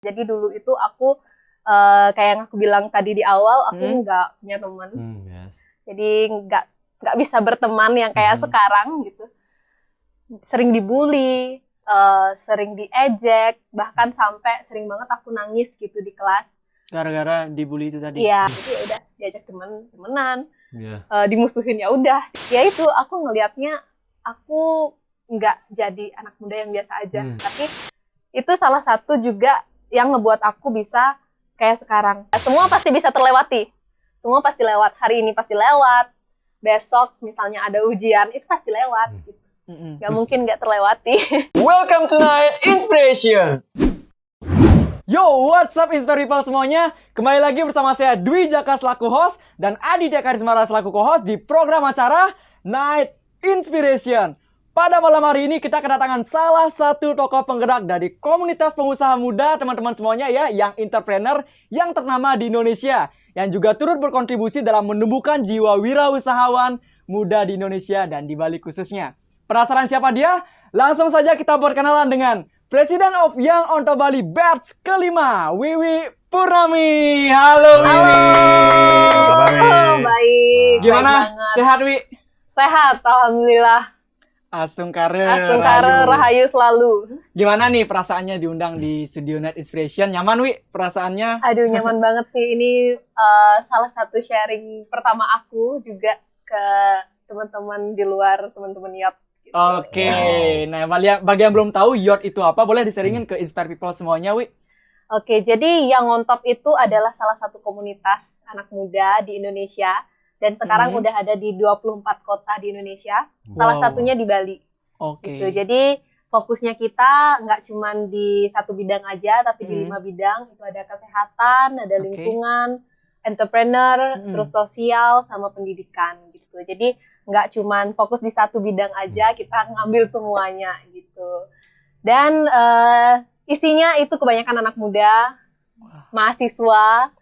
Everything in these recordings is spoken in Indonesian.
Jadi dulu itu aku kayak yang aku bilang tadi di awal, aku nggak punya teman. Yes. Jadi nggak bisa berteman yang kayak sekarang gitu. Sering dibully, sering diejek, bahkan sampai sering banget aku nangis gitu di kelas. Gara-gara dibully itu tadi. Iya, jadi ya udah diajak temenan, Yeah. dimusuhin ya udah. Ya itu aku ngelihatnya aku nggak jadi anak muda yang biasa aja, tapi itu salah satu juga yang ngebuat aku bisa kayak sekarang. Semua pasti bisa terlewati, semua pasti lewat. Hari ini pasti lewat, besok misalnya ada ujian itu pasti lewat. Gitu. Gak mungkin gak terlewati. Welcome to Night Inspiration. Yo, what's up Inspire People semuanya? Kembali lagi bersama saya Dwi Jaka selaku host dan Aditya Karismara selaku co-host di program acara Night Inspiration. Pada malam hari ini kita kedatangan salah satu tokoh penggerak dari komunitas pengusaha muda teman-teman semuanya ya, yang entrepreneur yang ternama di Indonesia, yang juga turut berkontribusi dalam menumbuhkan jiwa wirausahawan muda di Indonesia dan di Bali khususnya. Penasaran siapa dia? Langsung saja kita berkenalan dengan President of Young Onto Bali Batch kelima, Wiwi Purnami. Halo Wiwi. Halo, baik. Gimana? Baik Sehat Wi? Sehat, alhamdulillah. Astungkare. Astungkare Rahayu selalu. Gimana nih perasaannya diundang di Studio Night Inspiration? Nyaman Wi perasaannya? Aduh, nyaman banget sih. Ini salah satu sharing pertama aku juga ke teman-teman di luar, teman-teman YOT. Gitu. Oke. Nah, bagi yang belum tahu YOT itu apa, boleh diseringin ke Inspire People semuanya Wi? Oke, jadi Young on Top itu adalah salah satu komunitas anak muda di Indonesia. Dan sekarang udah ada di 24 kota di Indonesia. Salah satunya di Bali. Oke. Gitu. Jadi fokusnya kita nggak cuma di satu bidang aja, tapi di 5 bidang. Itu ada kesehatan, ada lingkungan, entrepreneur, terus sosial, sama pendidikan gitu. Jadi nggak cuma fokus di satu bidang aja, kita ngambil semuanya gitu. Dan isinya itu kebanyakan anak muda, mahasiswa,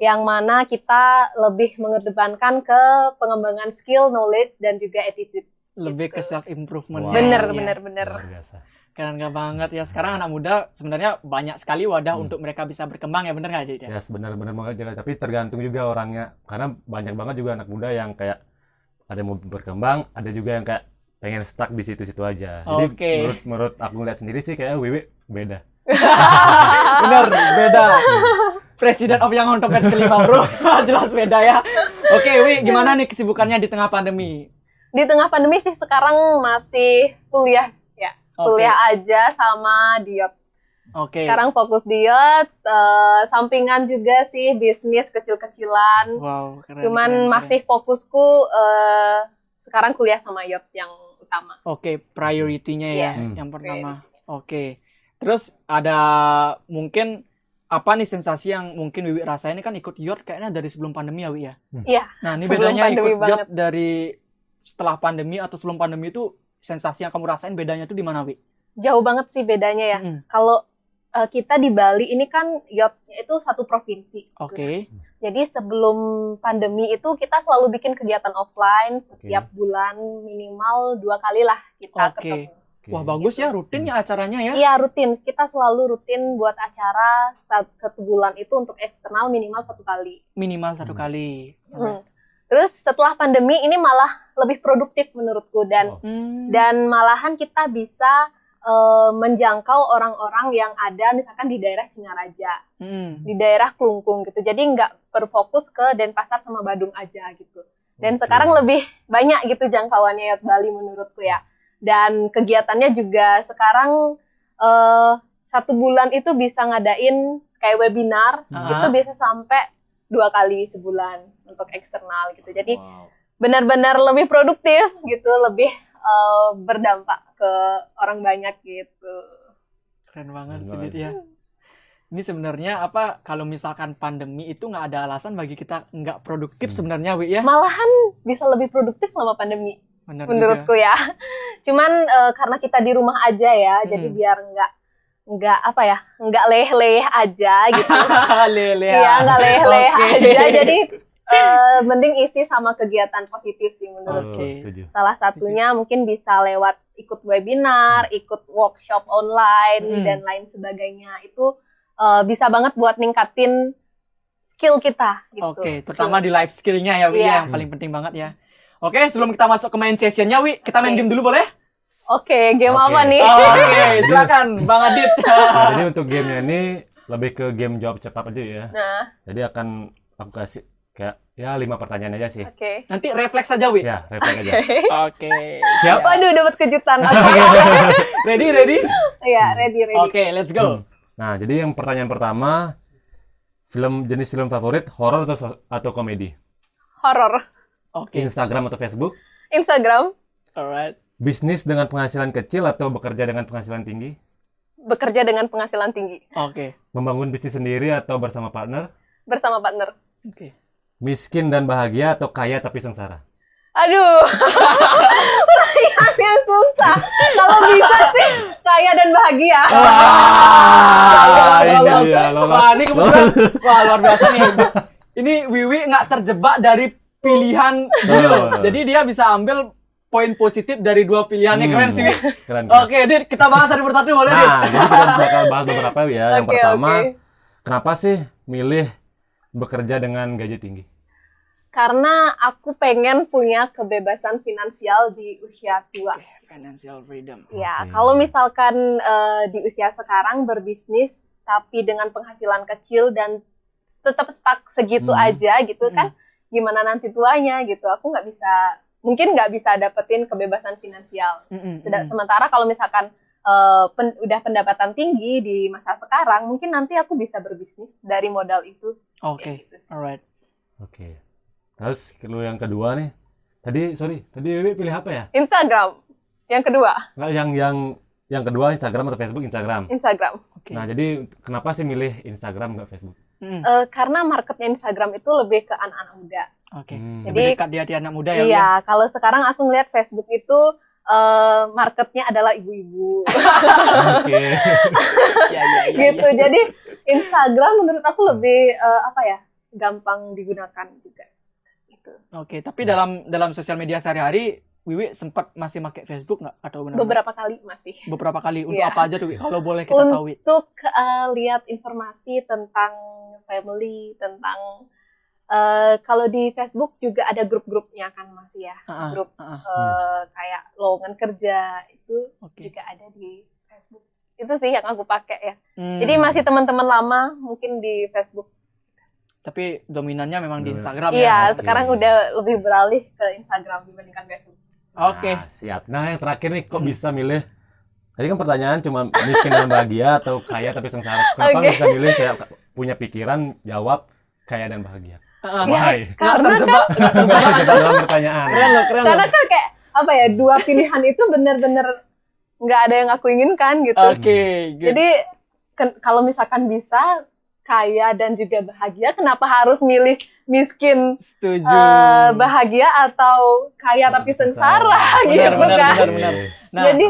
yang mana kita lebih mengedepankan ke pengembangan skill, knowledge, dan juga attitude. Lebih gitu. ke self improvement. Wow. Bener. Luar biasa. Keren banget ya. Sekarang anak muda sebenarnya banyak sekali wadah untuk mereka bisa berkembang ya, bener nggak Jadi? Yes, benar-benar banget Jaka. Tapi tergantung juga orangnya. Karena banyak banget juga anak muda yang kayak ada yang mau berkembang, ada juga yang kayak pengen stuck di situ-situ aja. Jadi menurut aku lihat sendiri sih kayak Wiwi beda. Bener, beda. Presiden of Young on Top Batch kelima bro. Jelas beda ya. Oke Wi, gimana nih kesibukannya di tengah pandemi? Di tengah pandemi sih sekarang masih kuliah ya. Kuliah aja sama diet. Oke. Sekarang fokus diet, sampingan juga sih bisnis kecil-kecilan. Wow, keren. Cuman masih fokusku sekarang kuliah sama diet yang utama. Oke, priority-nya ya yang pertama. Oke. Terus ada mungkin apa nih sensasi yang mungkin Wiwi rasain? Ini kan ikut YOT kayaknya dari sebelum pandemi ya Wi ya? Iya. Nah ini bedanya ikut YOT dari setelah pandemi atau sebelum pandemi itu sensasi yang kamu rasain bedanya tuh di mana Wi? Jauh banget sih bedanya ya. Kalau kita di Bali ini kan YOT-nya itu satu provinsi. Oke. Jadi sebelum pandemi itu kita selalu bikin kegiatan offline setiap bulan minimal 2 kali lah kita ketemu. Wah bagus ya, rutin ya acaranya ya? Iya rutin, kita selalu rutin buat acara satu bulan itu untuk eksternal minimal 1 kali. Minimal 1 kali. Terus setelah pandemi ini malah lebih produktif menurutku dan malahan kita bisa menjangkau orang-orang yang ada misalkan di daerah Singaraja, di daerah Klungkung gitu. Jadi nggak berfokus ke Denpasar sama Badung aja gitu. Dan sekarang lebih banyak gitu jangkauannya Bali menurutku ya. Dan kegiatannya juga sekarang 1 bulan itu bisa ngadain kayak webinar, itu bisa sampai 2 kali sebulan untuk eksternal gitu. Jadi benar-benar lebih produktif gitu, lebih berdampak ke orang banyak gitu. Keren banget sih Dit ya. Ini sebenarnya apa kalau misalkan pandemi itu nggak ada alasan bagi kita nggak produktif sebenarnya Wi ya? Malahan bisa lebih produktif selama pandemi. Benar menurutku juga. Ya. Cuman karena kita di rumah aja ya, jadi biar nggak leleh aja gitu. Leleh. Iya, nggak leleh aja. Jadi mending isi sama kegiatan positif sih menurutku. Salah satunya mungkin bisa lewat ikut webinar, ikut workshop online dan lain sebagainya. Itu bisa banget buat ningkatin skill kita gitu. Oke, terutama di life skill-nya ya Wi, Iya. yang paling penting banget ya. Oke, sebelum kita masuk ke main session-nya Wi, kita main Oke. game dulu boleh? Oke, game Oke. apa nih? Oke, silakan Bang Adit. Nah, jadi untuk gamenya ini lebih ke game jawab cepat aja ya. Nah, Jadi akan aku kasih kayak ya 5 pertanyaan aja sih. oke. Nanti refleks aja Wi. Ya, refleks aja. Oke. Siap? Waduh, dapat kejutan. Oke. Ready? Ya, ready. Oke, let's go. Nah, jadi yang pertanyaan pertama, jenis film favorit horor atau komedi? Horor. Oke. Instagram atau Facebook? Instagram, Alright. Bisnis dengan penghasilan kecil atau bekerja dengan penghasilan tinggi? bekerja dengan penghasilan tinggi Oke. Membangun bisnis sendiri atau bersama partner? bersama partner. Oke. Miskin dan bahagia atau kaya tapi sengsara? Aduh, pertanyaannya susah. Kalau bisa sih kaya dan bahagia. Ini dia, lolos. Wah, ini kebetulan wah luar biasa nih. Ini Wiwi nggak terjebak dari pilihan dulu. Oh. Jadi dia bisa ambil poin positif dari dua pilihannya. Keren sih, Wi. Keren. Oke, Dit, kita bahas satu persatu boleh, Dit? Nah, jadi kita bakal bahas beberapa ya. Yang Oke, pertama, oke. kenapa sih milih bekerja dengan gaji tinggi? Karena aku pengen punya kebebasan finansial di usia tua. Financial freedom. Ya, Oke. kalau misalkan di usia sekarang berbisnis tapi dengan penghasilan kecil dan tetap stuck segitu aja gitu kan, gimana nanti tuanya gitu? Aku mungkin nggak bisa dapetin kebebasan finansial. Sementara kalau misalkan udah pendapatan tinggi di masa sekarang, mungkin nanti aku bisa berbisnis dari modal itu. Oke. Kayak gitu sih. Alright. Oke. Terus kalau yang kedua nih, tadi Wiwi pilih apa ya? Instagram. Yang kedua, Nggak, yang kedua Instagram atau Facebook? Instagram. Instagram. Oke. Nah, jadi kenapa sih milih Instagram nggak Facebook? Karena marketnya Instagram itu lebih ke anak-anak muda. Oke. Hmm. Lebih dekat dia anak muda ya. Wi, ya? Iya, kalau sekarang aku ngeliat Facebook itu marketnya adalah ibu-ibu. Oke. Iya, gitu. Jadi Instagram menurut aku lebih gampang digunakan juga. Gitu. Oke, tapi dalam sosial media sehari-hari Wiwi sempat masih pakai Facebook nggak atau benar? Beberapa kali masih. Beberapa kali. Untuk Iya. apa aja tuh, Wi? Kalau boleh kita tahu, Wi. Untuk lihat informasi tentang family, tentang kalau di Facebook juga ada grup-grupnya kan masih ya. Grup kayak lowongan kerja itu Oke. juga ada di Facebook. Itu sih yang aku pakai ya. Hmm. Jadi masih teman-teman lama mungkin di Facebook. Tapi dominannya memang di Instagram Iya, ya. sekarang udah lebih beralih ke Instagram dibandingkan Facebook. Oke. Nah, siap. Nah, yang terakhir nih, kok bisa milih? Tadi kan pertanyaan cuma miskin dan bahagia atau kaya tapi sengsara. Kenapa Oke. bisa milih kayak punya pikiran jawab kaya dan bahagia? Why? Karena terjebak. Nggak terjebak dalam pertanyaan. Keren loh. Karena kan kayak dua pilihan itu bener-bener nggak ada yang aku inginkan gitu. Oke. Good. Jadi kalau misalkan bisa kaya dan juga bahagia, kenapa harus milih miskin Setuju. bahagia atau kaya tapi sengsara gitu kan? benar. Nah, Jadi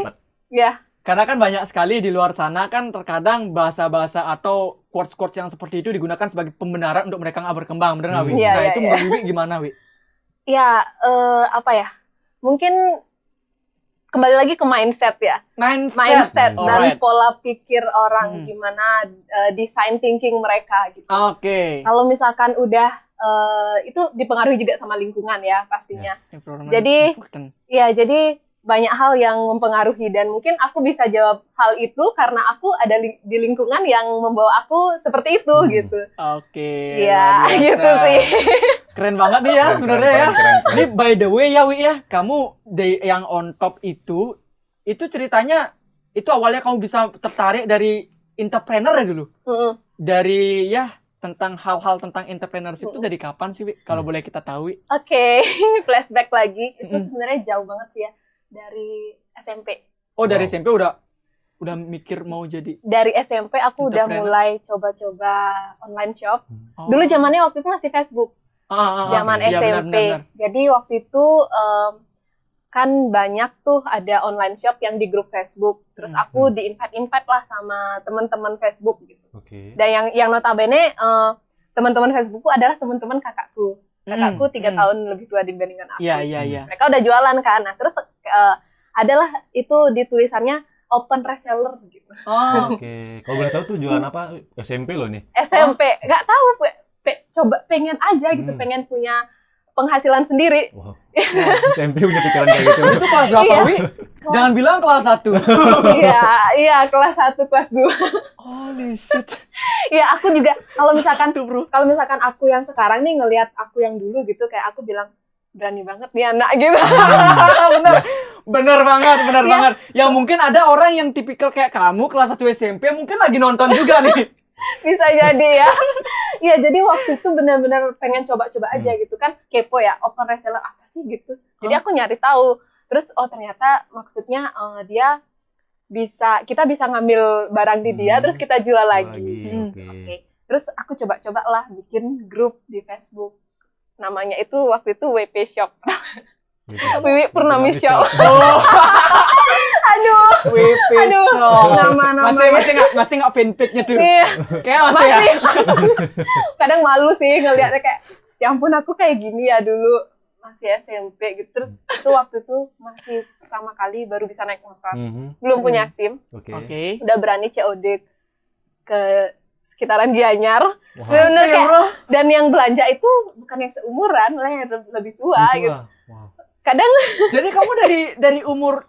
ya karena kan banyak sekali di luar sana kan terkadang bahasa-bahasa atau quotes-quotes yang seperti itu digunakan sebagai pembenaran untuk mereka nggak berkembang, bener nggak, Wi? Iya, Nah, iya, itu iya. menurut Wiwi gimana, Wi? ya mungkin kembali lagi ke mindset ya. Mindset dan Alright. pola pikir orang, gimana design thinking mereka gitu. Oke. Kalau misalkan udah itu dipengaruhi juga sama lingkungan ya pastinya. Environment Jadi- important. Ya, jadi banyak hal yang mempengaruhi dan mungkin aku bisa jawab hal itu karena aku ada di lingkungan yang membawa aku seperti itu gitu. Oke. Iya, luar biasa. gitu sih. Keren banget nih ya Keren, sebenarnya ya. keren. Ini by the way ya, Wi ya, kamu yang on top itu ceritanya itu awalnya kamu bisa tertarik dari entrepreneur ya dulu. Mm-mm. Dari ya tentang hal-hal tentang entrepreneurship itu dari kapan sih, Wi? Kalau boleh kita tahu, Wi. Oke, flashback lagi. Itu Mm-mm. sebenarnya jauh banget sih ya dari SMP. Oh, dari Wow. SMP udah mikir mau jadi. Dari SMP aku udah Entrepreneur. mulai coba-coba online shop. Oh. Dulu zamannya waktu itu masih Facebook. Zaman Iya, SMP. benar. Jadi waktu itu kan banyak tuh ada online shop yang di grup Facebook. Terus aku di-invite lah sama teman-teman Facebook gitu. Oke. Dan yang notabene teman-teman Facebookku adalah teman-teman kakakku. Kakakku 3 tahun lebih tua dibandingkan aku. Iya. Mereka udah jualan kan. Nah, terus adalah itu di tulisannya open reseller gitu. Oh, Oke. Kalau boleh tahu tuh jualan apa? SMP loh nih. SMP, nggak tahu, coba pengen aja gitu, pengen punya penghasilan sendiri. Wow. SMP punya pikiran kayak gitu. itu kelas berapa, Iya. Wi? Jangan bilang kelas 1. Iya, kelas 1, kelas 2. Holy shit. Iya, aku juga kalau misalkan Aduh, bro. aku yang sekarang nih ngelihat aku yang dulu gitu, kayak aku bilang berani banget nih anak gitu. Bener banget. Iya. Yang mungkin ada orang yang tipikal kayak kamu kelas 1 SMP mungkin lagi nonton juga nih. Bisa jadi ya. Iya, jadi waktu itu benar-benar pengen coba-coba aja gitu kan, kepo ya, open reseller apa sih gitu. Jadi aku nyari tahu. Terus ternyata maksudnya kita bisa ngambil barang di dia terus kita jual lagi. Oke. Terus aku coba-coba lah bikin grup di Facebook. Namanya itu waktu itu WP Shop. Wiwi Purnami Shop. Oh, Aduh. WP Aduh, Shop. nama-namanya. Masih nggak fanpage-nya tuh. Iya. Kayak masih ya. Kadang malu sih ngeliatnya kayak, ya ampun aku kayak gini ya dulu masih SMP gitu. Terus itu waktu itu masih pertama kali baru bisa naik motor. Belum punya SIM. Oke. Udah berani COD ke sekitaran Gianyar. Wow. Sebenarnya Iya, kayak, bro. dan yang belanja itu bukan yang seumuran, malah yang lebih tua gitu. Wow. Kadang Jadi kamu dari umur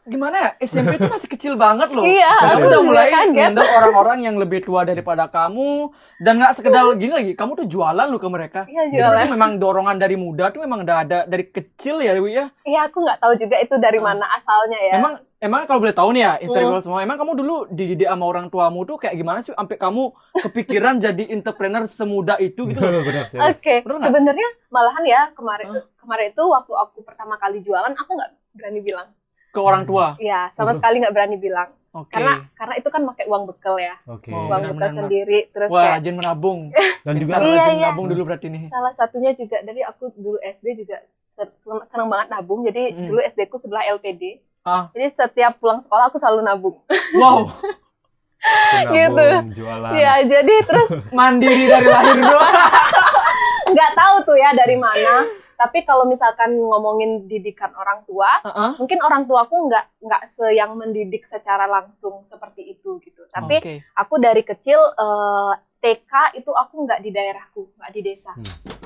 gimana ya? SMP itu masih kecil banget loh. Iya, Dan aku udah juga mulai kaget. ngundang orang-orang yang lebih tua daripada kamu dan nggak sekedar gini lagi, kamu tuh jualan loh ke mereka. Iya, Jadi jualan. berarti memang dorongan dari muda tuh memang udah ada dari kecil ya, Dewi ya. iya, aku nggak tahu juga itu dari mana asalnya ya. Emang kalau boleh tahu nih ya, Inspirable semua, emang kamu dulu dididik sama orang tuamu tuh kayak gimana sih sampai kamu kepikiran jadi entrepreneur semuda itu gitu loh? Benar sih. Oke, Bener nggak? sebenarnya malahan ya kemarin itu waktu aku pertama kali jualan, aku nggak berani bilang. Ke orang tua. Iya, sama sekali nggak berani bilang. Oke. Karena itu kan pakai uang bekal ya. Oke. Oh, Uang bekal benar-benar. sendiri, terus Wah, kayak rajin menabung. Dan juga Pintar Iya, rajin iya. menabung dulu berarti nih. salah satunya juga dari aku dulu SD juga senang banget nabung. Jadi dulu SD ku sebelah LPD. Jadi setiap pulang sekolah aku selalu nabung. Wow, Gitu. Jualan. Iya, jadi terus mandiri dari lahir bro. nggak tahu tuh ya dari mana. Tapi kalau misalkan ngomongin didikan orang tua, mungkin orang tuaku nggak yang mendidik secara langsung seperti itu gitu. Tapi Oke. aku dari kecil TK itu aku nggak di daerahku, nggak di desa.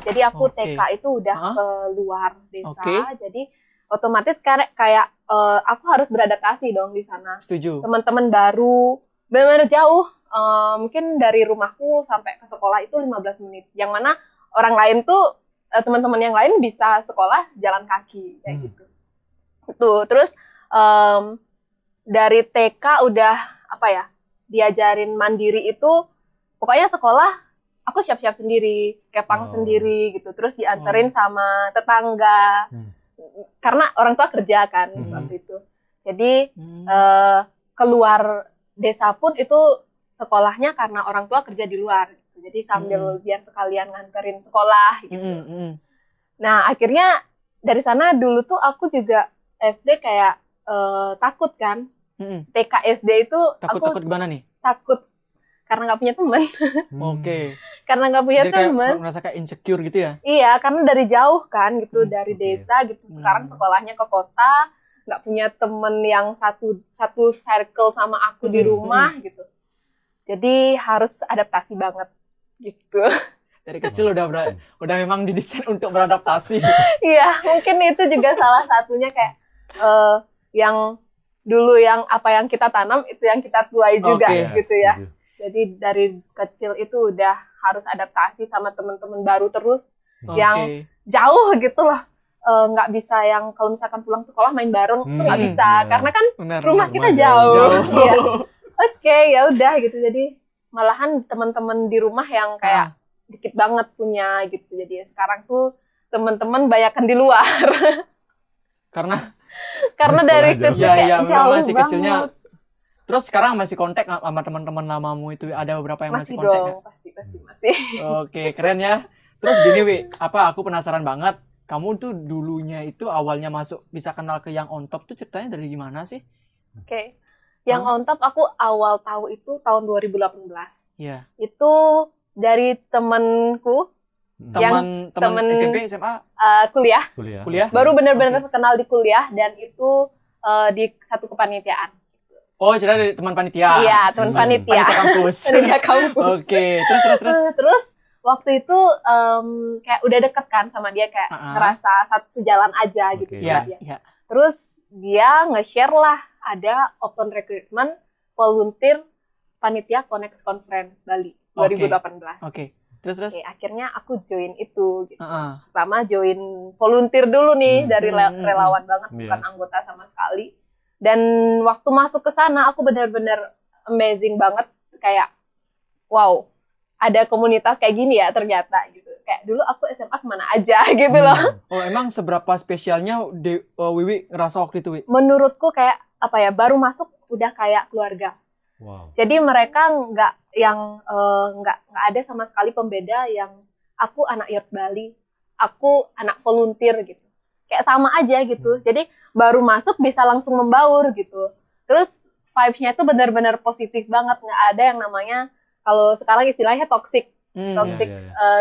Jadi aku Oke. TK itu udah ke luar desa. Oke. Jadi otomatis kayak aku harus beradaptasi dong di sana. Setuju. Teman-teman baru, benar-benar jauh. Mungkin dari rumahku sampai ke sekolah itu 15 menit. Yang mana orang lain tuh teman-teman yang lain bisa sekolah jalan kaki kayak gitu. Itu terus dari TK udah diajarin mandiri itu, pokoknya sekolah aku siap-siap sendiri, kepang sendiri gitu. Terus dianterin sama tetangga. Karena orang tua kerja kan waktu itu. Jadi keluar desa pun itu sekolahnya karena orang tua kerja di luar. Jadi sambil biar sekalian nganterin sekolah gitu. Nah, akhirnya dari sana dulu tuh aku juga SD kayak takut kan. TK SD itu Takut gimana nih? takut karena nggak punya teman. Oke. Karena nggak punya Jadi kayak teman. merasa kayak insecure gitu ya? Iya, karena dari jauh kan gitu, dari desa gitu. Sekarang sekolahnya ke kota, nggak punya temen yang satu circle sama aku di rumah gitu. Jadi harus adaptasi banget gitu. Dari kecil udah memang didesain untuk beradaptasi. Iya, mungkin itu juga salah satunya kayak yang dulu yang apa yang kita tanam itu yang kita tuai juga gitu ya. Setuju. Jadi dari kecil itu udah harus adaptasi sama teman-teman baru terus yang jauh gitu loh. Nggak bisa yang kalau misalkan pulang sekolah main bareng itu nggak bisa karena kan rumah kita jauh. Iya. Oke, ya udah gitu. Jadi malahan teman-teman di rumah yang kayak dikit banget punya gitu. Jadi sekarang tuh teman-teman banyakan di luar. Karena dari kecil kayak jauh masih banget. kecilnya. Terus sekarang masih kontak sama teman-teman lamamu itu, ada beberapa yang masih kontak dong, masih. Oke, keren ya. Terus gini Wi, aku penasaran banget. Kamu tuh dulunya itu awalnya masuk bisa kenal ke Yang On Top tuh ceritanya dari gimana sih? Oke. Yang On Top aku awal tahu itu tahun 2018. Iya. Itu dari temenku Teman SMP, SMA, kuliah. kuliah. Baru benar-benar kenal di kuliah dan itu di satu kepanitiaan. Oh, cerita dari teman panitia. Iya, teman panitia. Panitia kampus. Panitia kampus. Oke, terus. Terus waktu itu kayak udah deket kan sama dia, kayak ngerasa satu sejalan aja gitu sama dia. Iya. Terus dia nge-share lah ada open recruitment volunteer panitia Connect Conference Bali 2018. Oke. Terus. Oke, akhirnya aku join itu gitu. Pertama join volunteer dulu nih dari relawan banget, bukan anggota sama sekali. Dan waktu masuk ke sana aku benar-benar amazing banget, kayak wow, ada komunitas kayak gini ya ternyata gitu. Kayak dulu aku SMA kemana aja gitu loh. Oh, emang seberapa spesialnya Wiwi ngerasa waktu itu, Wi? Menurutku kayak apa ya, baru masuk udah kayak keluarga. Wow. Jadi mereka nggak ada sama sekali pembeda yang aku anak Youth Bali, aku anak volunteer gitu. Kayak sama aja gitu. Jadi baru masuk bisa langsung membaur gitu. Terus vibes-nya itu benar-benar positif banget, nggak ada yang namanya kalau sekarang istilahnya toxic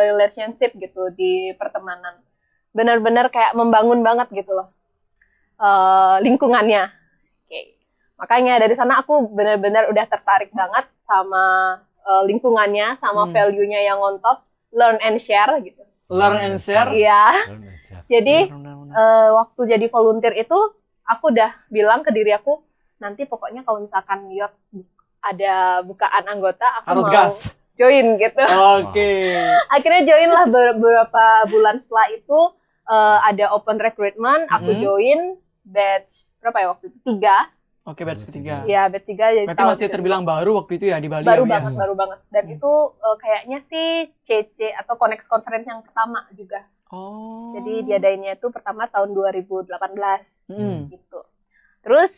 relationship gitu di pertemanan. Benar-benar kayak membangun banget gitu loh lingkungannya. Oke. Makanya dari sana aku benar-benar udah tertarik banget sama lingkungannya, sama value-nya yang on top, learn and share gitu. Learn and share? Iya. Jadi waktu jadi volunteer itu aku udah bilang ke diri aku, nanti pokoknya kalau misalkan Youth ada bukaan anggota, aku harus mau gas. Join gitu. Oke. Akhirnya join lah beberapa bulan setelah itu ada open recruitment, aku join batch berapa ya waktu itu? 3. Oke, batch ketiga. Iya, batch 3. Jadi berarti masih terbilang baru waktu itu ya di Bali. Baru banget. Dan itu kayaknya sih CC atau Connect Conference yang pertama juga. Oh. Jadi diadainnya itu pertama tahun 2018 gitu. Terus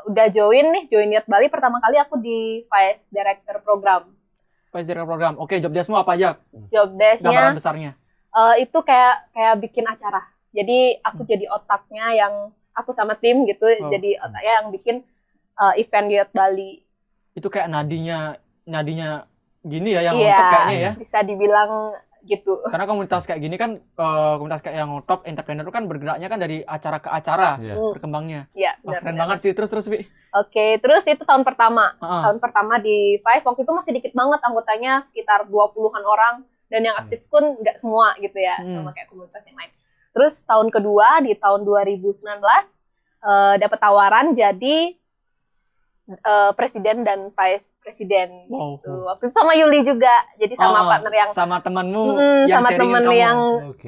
udah join Youth Bali, pertama kali aku di Vice Director Program. Vice Director Program. Oke, job desk-mu apa aja? Job desk-nya gambaran besarnya. Itu kayak bikin acara. Jadi aku jadi otaknya, yang aku sama tim gitu, jadi otaknya yang bikin event Youth Bali. Itu kayak nadinya gini ya, yang ngotot kayaknya ya. Bisa dibilang gitu. Karena komunitas kayak gini kan, komunitas kayak yang top entrepreneur kan bergeraknya kan dari acara ke acara berkembangnya. Iya, benar. Keren banget sih. Terus Bi. Oke, terus itu tahun pertama. Tahun pertama di Vice, waktu itu masih dikit banget anggotanya, sekitar 20-an orang, dan yang aktif pun nggak semua gitu ya, sama kayak komunitas yang lain. Terus tahun kedua di tahun 2019 dapat tawaran jadi presiden dan vice presiden. Wow. Gitu. Waktu itu sama Yuli juga, jadi sama partner yang sama temanmu yang sama temen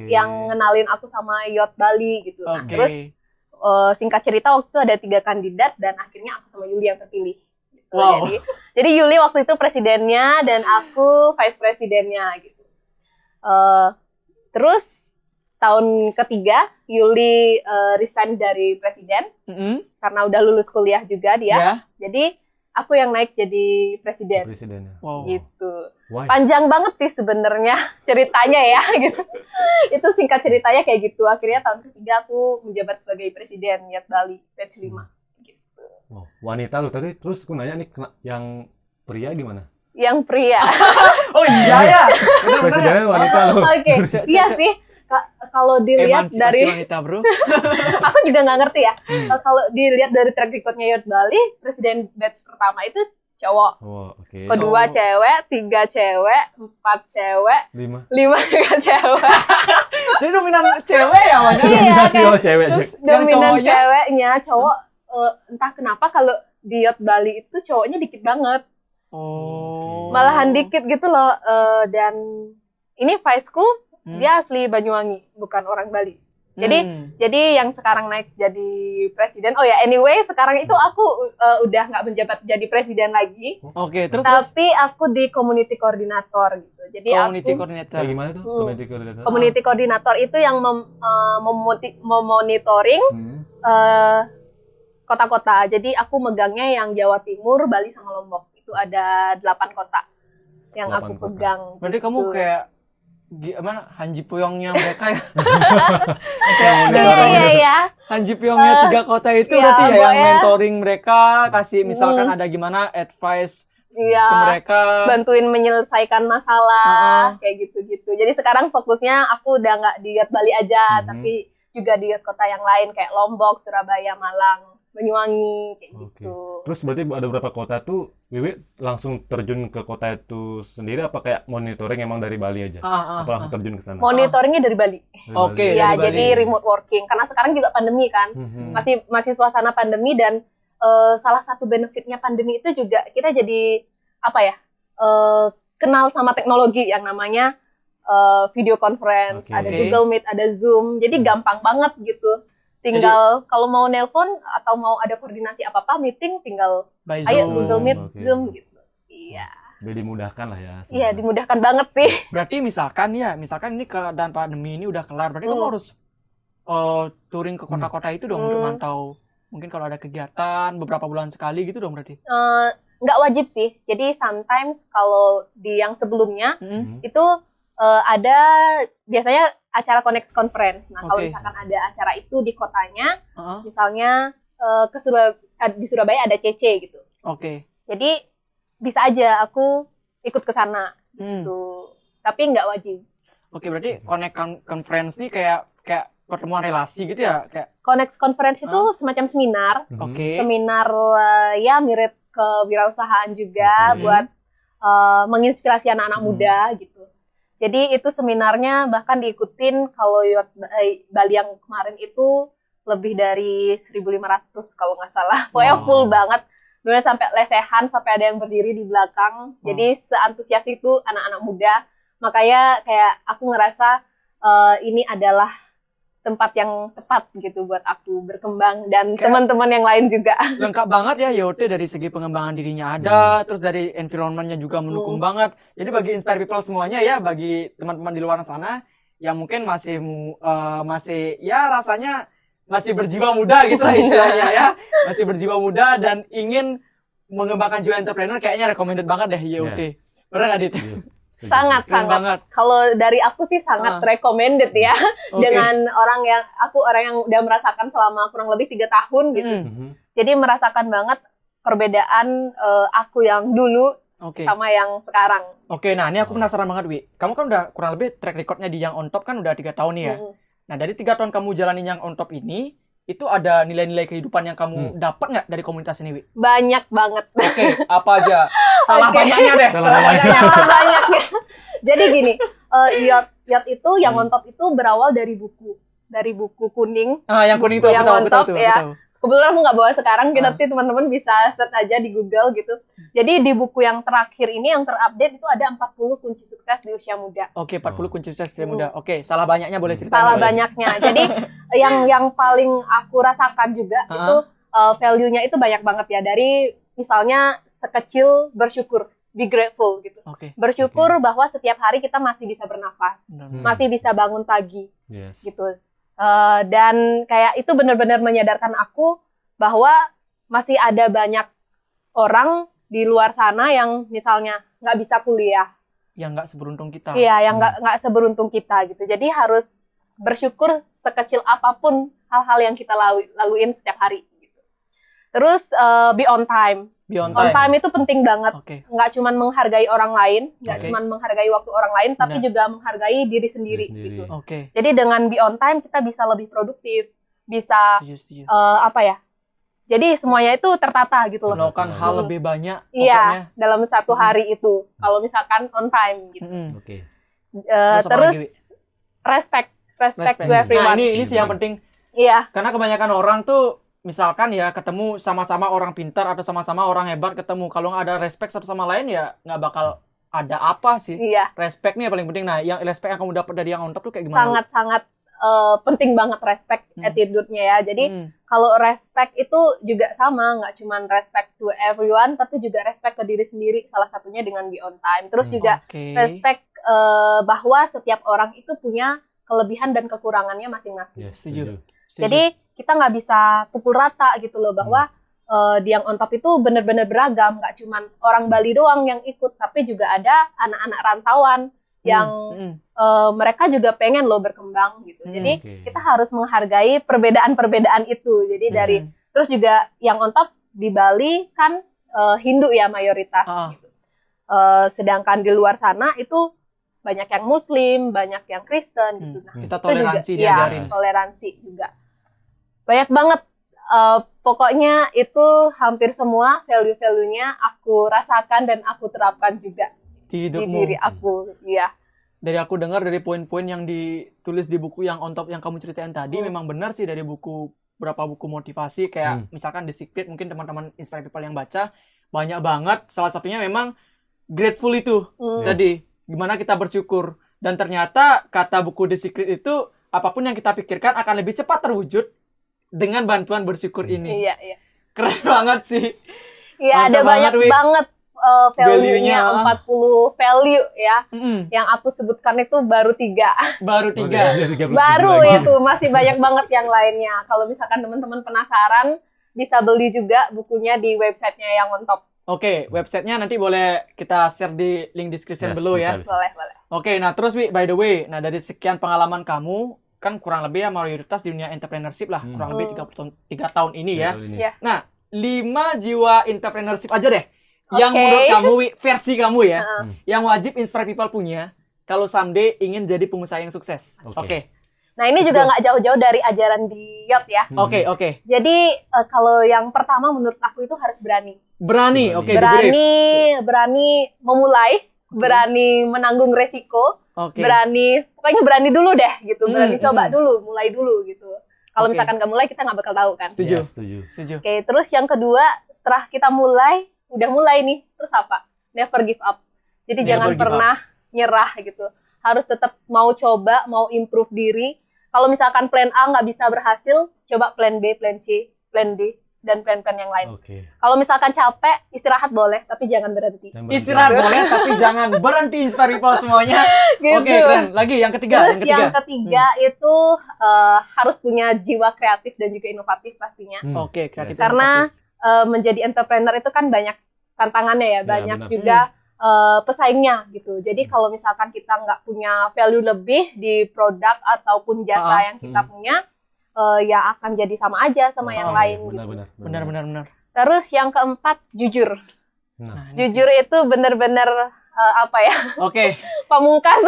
yang ngenalin aku sama Youth Bali gitu. Nah, terus singkat cerita waktu itu ada 3 kandidat dan akhirnya aku sama Yuli yang terpilih. Gitu. Wow. Jadi Yuli waktu itu presidennya dan aku vice presidennya gitu. Terus tahun ketiga Yuli resign dari presiden karena udah lulus kuliah juga dia. Jadi aku yang naik jadi presiden. Wow. Gitu. Why? Panjang banget sih sebenarnya ceritanya ya gitu. Itu singkat ceritanya kayak gitu. Akhirnya tahun ketiga aku menjabat sebagai presiden Youth Bali batch 5 gitu. Wow. Wanita lu tadi, terus aku nanya nih, yang pria gimana? Yang pria. Oh iya ya. Presidennya wanita loh. Oke. Iya sih. Kalau dilihat dari wanita, bro. Aku juga nggak ngerti ya. Kalau dilihat dari track recordnya Youth Bali, presiden batch pertama itu cowok. Kedua cewek, 3 cewek, 4 cewek, 5 juga cewek. Jadi dominan cewek ya, banyak. Dominasi cewek. Terus dominan ceweknya cowok. Entah kenapa kalau di Youth Bali itu cowoknya dikit banget. Malahan dikit gitu loh. Dan ini Vice-ku dia asli Banyuwangi, bukan orang Bali. Jadi yang sekarang naik jadi presiden. Oh ya, anyway, sekarang itu aku udah nggak menjabat jadi presiden lagi. Oke, terus. Tapi aku di community coordinator gitu. Jadi community coordinator. Kayak gimana tuh? Community coordinator. Community coordinator itu yang memonitoring kota-kota. Jadi aku megangnya yang Jawa Timur, Bali sama Lombok. Itu ada 8 kota yang aku pegang. Berarti kamu kayak gimana Hanji Puyongnya mereka ya? Iya. Hanji Puyongnya 3 kota itu berarti ya yang mentoring mereka, kasih misalkan ada gimana advice ke mereka, bantuin menyelesaikan masalah kayak gitu-gitu. Jadi sekarang fokusnya aku udah nggak di Youth Bali aja, tapi juga di kota yang lain kayak Lombok, Surabaya, Malang, Banyuwangi kayak Oke. gitu. Terus berarti ada beberapa kota tuh Wiwi langsung terjun ke kota itu sendiri apa kayak monitoring emang dari Bali aja? Apa langsung terjun ke sana? Monitoringnya dari Bali. Dari Oke. Bali. Ya, dari Bali. jadi remote working. Karena sekarang juga pandemi kan. Mhm. Masih suasana pandemi dan salah satu benefitnya pandemi itu juga kita jadi apa ya? Kenal sama teknologi yang namanya video conference, Oke. ada Google Meet, ada Zoom. Jadi gampang banget gitu. Tinggal kalau mau nelpon atau mau ada koordinasi apa-apa meeting tinggal By ayo Zoom. Google Meet, Oke. Zoom gitu. Iya. Udah dimudahkan lah ya. Iya, sebenarnya. dimudahkan banget sih. Berarti misalkan ini keadaan pandemi ini udah kelar, berarti kamu harus touring ke kota-kota itu dong untuk mantau. Mungkin kalau ada kegiatan beberapa bulan sekali gitu dong berarti. Nggak wajib sih. Jadi sometimes kalau di yang sebelumnya itu ada biasanya acara Connect Conference. Nah, kalau Oke. misalkan ada acara itu di kotanya, Heeh. misalnya di Surabaya ada CC gitu. Oke. Jadi bisa aja aku ikut ke sana Hmm. gitu. Tapi nggak wajib. Oke, berarti Connect Conference nih kayak pertemuan relasi gitu ya, kayak Connect Conference itu semacam seminar. oke. Seminar ya mirip kewirausahaan juga Oke. buat menginspirasi anak-anak muda gitu. Jadi itu seminarnya bahkan diikutin kalau Bali yang kemarin itu lebih dari 1.500 kalau nggak salah. Pokoknya full banget. Benar sampai lesehan, sampai ada yang berdiri di belakang. Jadi seantusias itu anak-anak muda. Makanya kayak aku ngerasa ini adalah tempat yang tepat gitu buat aku berkembang dan teman-teman yang lain juga. Lengkap banget ya YOT dari segi pengembangan dirinya ada, terus dari environment-nya juga mendukung banget. Jadi bagi Inspire People semuanya ya, bagi teman-teman di luar sana yang mungkin masih ya rasanya masih berjiwa muda gitu lah istilahnya ya. Masih berjiwa muda dan ingin mengembangkan jiwa entrepreneur, kayaknya recommended banget deh YOT. Bener nggak, Dit? Iya. Sangat. Kalau dari aku sih sangat recommended ya. Oke. Dengan orang yang udah merasakan selama kurang lebih 3 tahun gitu. Jadi merasakan banget perbedaan aku yang dulu Oke. sama yang sekarang. Oke, nah ini aku penasaran banget, Wi. Kamu kan udah kurang lebih track recordnya di Yang On Top kan udah 3 tahun nih ya. Nah, dari 3 tahun kamu jalanin Yang On Top ini, itu ada nilai-nilai kehidupan yang kamu dapat nggak dari komunitas ini, Wi? Banyak banget. Oke, apa aja? Salah Oke. banyaknya deh. Salah banyaknya. Banyaknya. Jadi gini, yacht itu yang on top itu berawal dari buku kuning. Ah, yang kuning tuh, Yang aku tahu, on betul top, tuh, ya. aku tahu. Kebetulan aku nggak bawa sekarang, tapi teman-teman bisa search aja di Google gitu. Jadi di buku yang terakhir ini, yang terupdate itu ada 40 kunci sukses di usia muda. Oke, 40 kunci sukses dari muda. Oke, salah banyaknya boleh ceritain. Salah boleh? banyaknya. Jadi yang paling aku rasakan juga itu value-nya itu banyak banget ya. Dari misalnya sekecil bersyukur, be grateful gitu. Oke. Bersyukur bahwa setiap hari kita masih bisa bernafas, Benar. masih bisa bangun pagi Yes. gitu. Dan kayak itu benar-benar menyadarkan aku bahwa masih ada banyak orang di luar sana yang misalnya nggak bisa kuliah. Yang nggak seberuntung kita. Iya, yang nggak seberuntung kita gitu. Jadi harus bersyukur sekecil apapun hal-hal yang kita laluin setiap hari. Gitu. Terus be on time. Be on On time. time itu penting banget. Oke. Nggak cuma menghargai orang lain, nggak Oke. cuma menghargai waktu orang lain, tapi Benar. juga menghargai diri sendiri. Diri sendiri. Gitu. Oke. Jadi dengan be on time kita bisa lebih produktif, bisa Setuju. apa ya? Jadi semuanya itu tertata gitu loh. Melakukan hal lebih banyak Iya, dalam satu hari itu. Kalau misalkan on time gitu. pokoknya. Oke. Terus apa Terus lagi, Wi? respect Respect. to Nah, everyone. ini sih yang penting. Iya, Karena kebanyakan orang tuh misalkan ya ketemu sama-sama orang pintar atau sama-sama orang hebat ketemu, kalau nggak ada respect satu sama lain ya nggak bakal ada apa sih. iya. Respect nih yang paling penting. Nah, yang respect yang kamu dapat dari Yang On Top tuh kayak gimana? Sangat-sangat penting banget respect attitude-nya ya. Jadi kalau respect itu juga sama, nggak cuma respect to everyone, tapi juga respect ke diri sendiri. Salah satunya dengan be on time. Terus juga Oke. respect bahwa setiap orang itu punya kelebihan dan kekurangannya masing-masing. Yes, Setuju. Jadi kita nggak bisa pukul rata gitu loh bahwa di Yang On Top itu benar-benar beragam, nggak cuma orang Bali doang yang ikut, tapi juga ada anak-anak rantauan yang mereka juga pengen loh berkembang gitu. Jadi Oke. kita harus menghargai perbedaan-perbedaan itu. Jadi dari terus juga Yang On Top di Bali kan Hindu ya mayoritas. Gitu. Sedangkan di luar sana itu banyak yang Muslim, banyak yang Kristen gitu. Nah, Kita itu juga, toleransi ya, diajarin. toleransi juga. Banyak banget Pokoknya itu hampir semua value-value-nya aku rasakan dan aku terapkan juga Di di hidupmu. diri aku. Iya. Dari aku dengar dari poin-poin yang ditulis di buku yang on top yang kamu ceritain tadi, memang benar sih dari beberapa buku motivasi kayak misalkan The Secret, mungkin teman-teman Inspire People yang baca banyak banget. Salah satunya memang grateful itu tadi, gimana kita bersyukur. Dan ternyata kata buku The Secret itu apapun yang kita pikirkan akan lebih cepat terwujud dengan bantuan bersyukur ini. Iya. Keren banget sih. Iya, ada Mantap banyak banget, Wi. banget value-nya, Value-nya, 40 value ya. Mm-mm. Yang aku sebutkan itu baru 3. Baru 3. Baru itu, masih banyak banget yang lainnya. Kalau misalkan teman-teman penasaran, bisa beli juga bukunya di websitenya yang on top. Oke, websitenya nanti boleh kita share di link description below ya. bisa. Boleh. Oke, nah terus Wi, by the way, nah dari sekian pengalaman kamu, kan kurang lebih ya mayoritas di dunia entrepreneurship lah, kurang lebih 3 tahun ini ya. Iya. Nah, 5 jiwa entrepreneurship aja deh, yang Oke. menurut kamu, Wi, versi kamu ya, yang wajib Inspire People punya, kalau someday ingin jadi pengusaha yang sukses. Oke. Nah, ini Let's juga go. nggak jauh-jauh dari ajaran di Yacht ya. Oke. Jadi, kalau yang pertama menurut aku itu harus berani. Berani, oke, be brave. Berani memulai, berani menanggung resiko, Oke. pokoknya berani dulu deh gitu, berani coba hmm. dulu, mulai dulu gitu. Kalau Oke. misalkan nggak mulai kita nggak bakal tahu kan. Setuju. Setuju. Oke, terus yang kedua setelah kita udah mulai nih, terus apa? Never give up. Jadi Never jangan give pernah nyerah gitu. Harus tetap mau coba, mau improve diri. Kalau misalkan plan A nggak bisa berhasil, coba plan B, plan C, plan D, dan plan-plan yang lain. Oke. Kalau misalkan capek, istirahat boleh, tapi jangan berhenti. Istirahat boleh, tapi jangan berhenti Inspire People semuanya. Gitu. Oke, keren. Lagi yang ketiga, Terus yang ketiga itu harus punya jiwa kreatif dan juga inovatif pastinya. Oke, kreatif. Karena menjadi entrepreneur itu kan banyak tantangannya ya, banyak benar. juga pesaingnya gitu. Jadi kalau misalkan kita nggak punya value lebih di produk ataupun jasa yang kita punya, ya akan jadi sama aja sama yang lain. Gitu. Benar. Terus yang keempat, jujur. Nah, Jujur itu benar-benar Oke. pamungkas.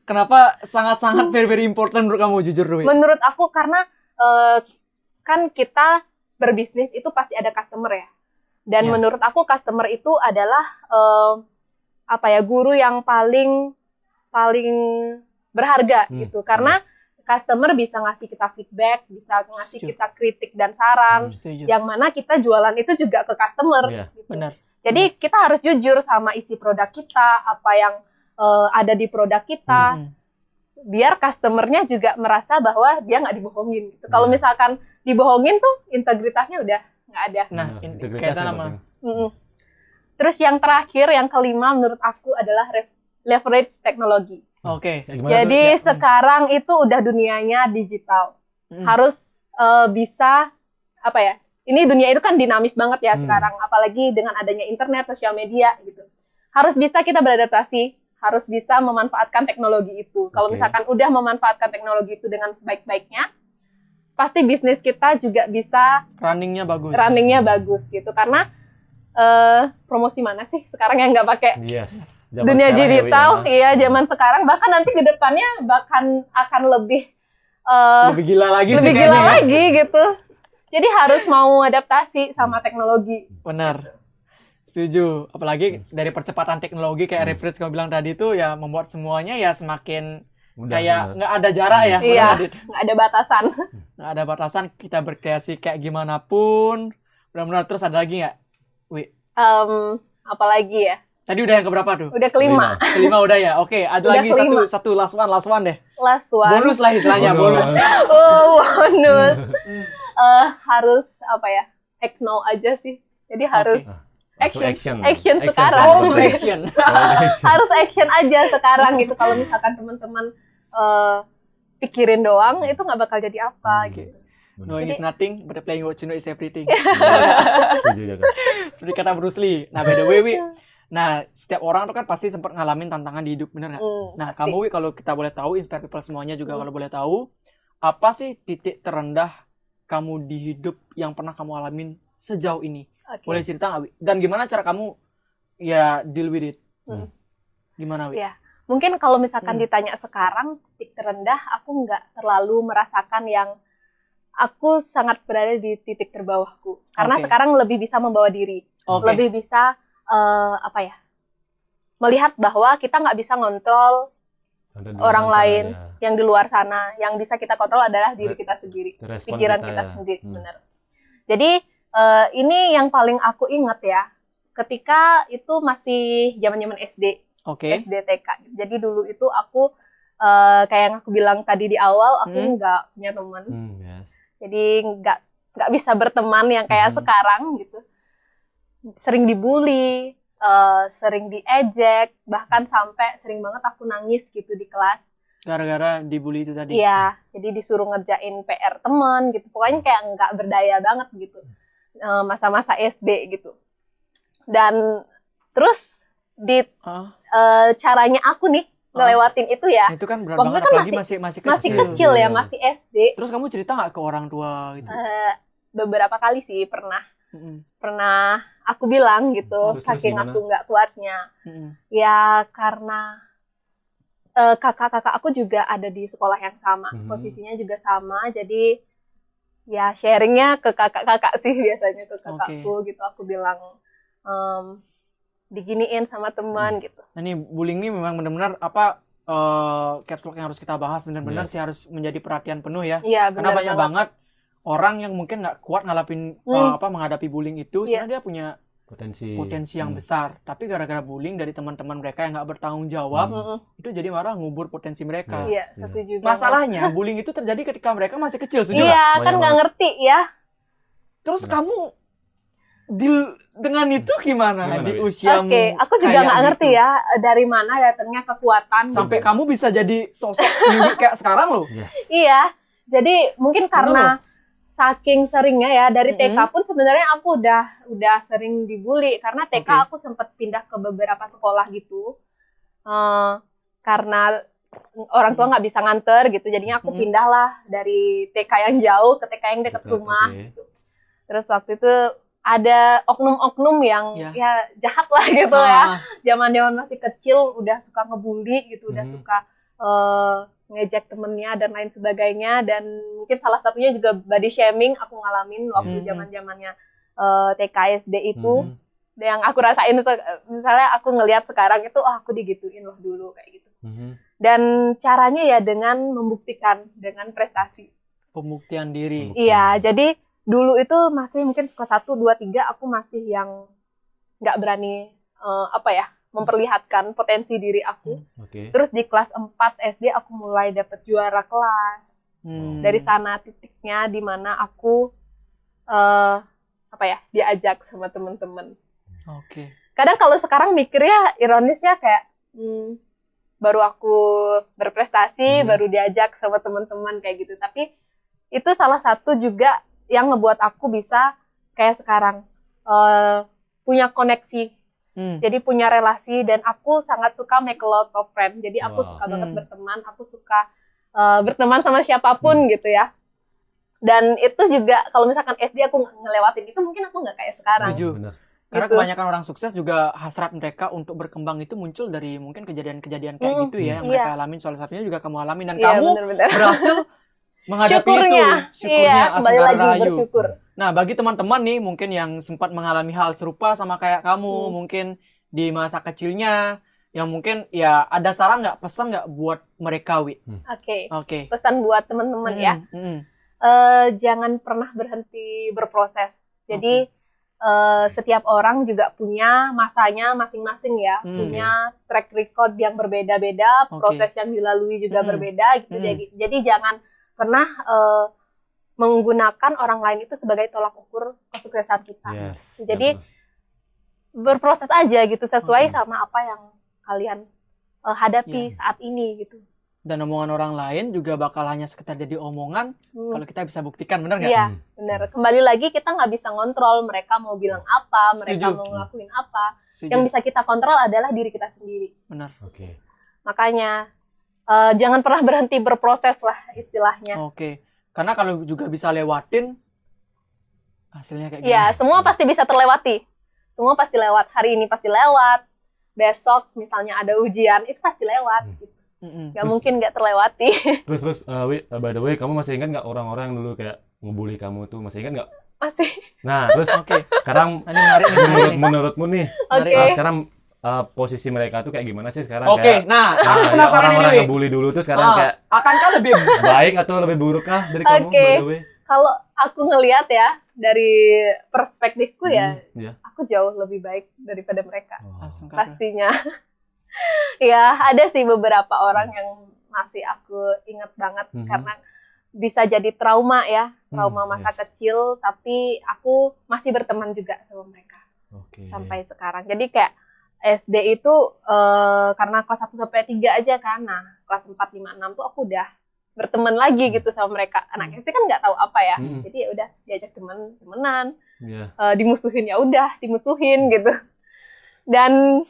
Kenapa sangat-sangat very important menurut kamu jujur, Rui? Menurut aku karena kan kita berbisnis itu pasti ada customer ya. Dan menurut aku customer itu adalah guru yang paling berharga gitu. Karena customer bisa ngasih kita feedback, bisa ngasih kita kritik dan saran. Yang mana kita jualan itu juga ke customer. Gitu. Benar. Jadi kita harus jujur sama isi produk kita, apa yang ada di produk kita. Biar customernya juga merasa bahwa dia nggak dibohongin. Gitu. Kalau misalkan dibohongin tuh integritasnya udah nggak ada. Nah, kaitan sama. Terus yang terakhir, yang kelima menurut aku adalah leverage teknologi. Oke. Jadi sekarang itu udah dunianya digital. Harus bisa ini dunia itu kan dinamis banget ya sekarang, apalagi dengan adanya internet, sosial media gitu. Harus bisa kita beradaptasi, harus bisa memanfaatkan teknologi itu. Kalau misalkan udah memanfaatkan teknologi itu dengan sebaik-baiknya, pasti bisnis kita juga bisa runningnya bagus gitu. Karena promosi mana sih sekarang yang nggak pakai dunia digital? Iya, zaman sekarang, bahkan nanti ke depannya akan lebih gila lagi gitu. Jadi harus mau adaptasi sama teknologi. Benar. Setuju. Apalagi dari percepatan teknologi kayak Refresh kamu bilang tadi itu ya membuat semuanya ya semakin kayak nggak ada jarak ya. Iya, nggak ada batasan. Nggak ada batasan, kita berkreasi kayak gimana pun. Benar-benar. Terus ada lagi nggak? Apalagi ya? Tadi udah yang keberapa tuh? Udah kelima. Kelima udah ya? Oke, ada Udah lagi satu last one deh. Last one. Bonus lah istilahnya, bonus. Bonus. Harus act now aja sih. Jadi harus action sekarang. Action. Harus action aja sekarang gitu. Kalau misalkan teman-teman pikirin doang, itu nggak bakal jadi apa gitu. Knowing is nothing, but playing what you know is everything. Seperti kata Bruce Lee. Nah, by the way, Wi, setiap orang tuh kan pasti sempat ngalamin tantangan di hidup, bener nggak? Nah, pasti. kamu, Wi, kalau kita boleh tahu, Inspire People semuanya juga kalau boleh tahu, apa sih titik terendah kamu di hidup yang pernah kamu alamin sejauh ini? Boleh cerita nggak, Wi? Dan gimana cara kamu ya deal with it? Gimana, Wi? Ya, mungkin kalau misalkan ditanya sekarang, titik terendah, aku nggak terlalu merasakan yang aku sangat berada di titik terbawahku. Karena sekarang lebih bisa membawa diri. Lebih bisa melihat bahwa kita nggak bisa ngontrol orang lain yang di luar sana. Yang bisa kita kontrol adalah diri kita sendiri, pikiran kita sendiri. Benar. Jadi ini yang paling aku ingat ya, ketika itu masih zaman-zaman SD, SD TK. Jadi dulu itu aku kayak yang aku bilang tadi di awal, aku nggak punya teman. Jadi nggak bisa berteman yang kayak sekarang gitu. Sering dibully, sering diejek, bahkan sampai sering banget aku nangis gitu di kelas. Gara-gara dibully itu tadi? Iya, jadi disuruh ngerjain PR teman gitu. Pokoknya kayak nggak berdaya banget gitu. Masa-masa SD gitu. Dan terus di caranya aku nih ngelewatin itu ya. Itu kan berat banget, apalagi masih kecil ya, masih SD. Terus kamu cerita nggak ke orang tua gitu? Beberapa kali sih pernah aku bilang gitu, saking aku nggak kuatnya. Ya karena kakak-kakak aku juga ada di sekolah yang sama, posisinya juga sama, jadi ya sharingnya ke kakak-kakak sih biasanya, ke kakakku gitu. Aku bilang diginiin sama teman gitu. Nah ini bullying ini memang benar-benar caps lock yang harus kita bahas, benar-benar sih harus menjadi perhatian penuh ya. Karena banyak banget orang yang mungkin nggak kuat menghadapi bullying itu, karena dia punya potensi yang besar, tapi gara-gara bullying dari teman-teman mereka yang nggak bertanggung jawab, itu jadi malah ngubur potensi mereka. Iya, setuju. Masalahnya bullying itu terjadi ketika mereka masih kecil, setuju Iya, kan nggak ngerti ya. Terus kamu deal dengan itu gimana di usiamu? Aku juga nggak ngerti ya dari mana datangnya kekuatan. Sampai kamu bisa jadi sosok Wiwi kayak sekarang loh. Iya, jadi mungkin karena saking seringnya ya dari TK pun sebenarnya aku udah sering dibully, karena TK aku sempat pindah ke beberapa sekolah gitu. Karena orang tua nggak bisa nganter gitu, jadinya aku pindah lah dari TK yang jauh ke TK yang dekat rumah. Gitu. Terus waktu itu ada oknum-oknum yang ya jahat lah gitu ya. Zaman-zaman masih kecil udah suka ngebully gitu, udah suka ngejek temennya dan lain sebagainya. Dan mungkin salah satunya juga body shaming aku ngalamin waktu zaman-zamannya TK SD itu. Yang aku rasain misalnya aku ngelihat sekarang itu, aku digituin loh dulu kayak gitu. Dan caranya ya dengan membuktikan dengan prestasi. Pembuktian diri. Iya, jadi dulu itu masih mungkin kelas 1, 2, 3 aku masih yang nggak berani memperlihatkan potensi diri aku. Terus di kelas 4 SD aku mulai dapet juara kelas. Dari sana titiknya di mana aku diajak sama teman-teman. Kadang kalau sekarang mikirnya ironisnya kayak baru aku berprestasi, baru diajak sama teman-teman kayak gitu. Tapi itu salah satu juga yang ngebuat aku bisa kayak sekarang punya koneksi, jadi punya relasi, dan aku sangat suka make a lot of friends. Jadi aku suka banget berteman, aku suka berteman sama siapapun gitu ya. Dan itu juga kalau misalkan SD aku ngelewatin itu, mungkin aku nggak kayak sekarang. Setuju. Karena kebanyakan orang sukses juga hasrat mereka untuk berkembang itu muncul dari mungkin kejadian-kejadian kayak gitu ya yang mereka alamin. Salah satunya juga kamu alami, dan kamu berhasil menghadapi syukurnya kembali lagi bersyukur. Nah, bagi teman-teman nih mungkin yang sempat mengalami hal serupa sama kayak kamu, mungkin di masa kecilnya, yang mungkin ya ada saran nggak, pesan nggak buat mereka, Wi? Oke. Pesan buat teman-teman ya. Jangan pernah berhenti berproses. Jadi setiap orang juga punya masanya masing-masing ya, punya track record yang berbeda-beda, proses yang dilalui juga berbeda gitu. Jadi jangan pernah menggunakan orang lain itu sebagai tolak ukur kesuksesan kita. Jadi berproses aja gitu, sesuai sama apa yang kalian hadapi saat ini gitu. Dan omongan orang lain juga bakal hanya sekedar jadi omongan kalau kita bisa buktikan, benar nggak? Iya, benar. Kembali lagi kita nggak bisa ngontrol mereka mau bilang apa, mereka mau ngelakuin apa. Yang bisa kita kontrol adalah diri kita sendiri. Benar. Makanya jangan pernah berhenti berproses lah istilahnya. Karena kalau juga bisa lewatin, hasilnya kayak gini. Iya, semua pasti bisa terlewati. Semua pasti lewat. Hari ini pasti lewat. Besok misalnya ada ujian, itu pasti lewat. Gak mungkin gak terlewati. Terus by the way, kamu masih ingat nggak orang-orang yang dulu kayak ngebully kamu tuh, masih ingat nggak? Masih. Nah, terus sekarang Ini menarik nih. menurutmu nih, Oke. sekarang posisi mereka tuh kayak gimana sih sekarang? Oke, nah aku penasaran ini orang-orang Wi. ngebully dulu tuh sekarang kayak Akankah lebih baik atau lebih buruk kah dari kamu? Oke. By the way? Kalau aku ngelihat ya dari perspektifku ya, Iya. aku jauh lebih baik daripada mereka. langsung kata. Pastinya. Ya, ada sih beberapa orang yang masih aku ingat banget karena bisa jadi trauma ya, trauma masa kecil, tapi aku masih berteman juga sama mereka sampai sekarang. Jadi kayak SD itu karena kelas 1 sampai 3 aja kan, nah kelas 4, 5, 6 tuh aku udah berteman lagi gitu sama mereka. Anak SD kan nggak tahu apa ya, jadi ya udah diajak temenan, dimusuhin ya udah dimusuhin gitu. Dan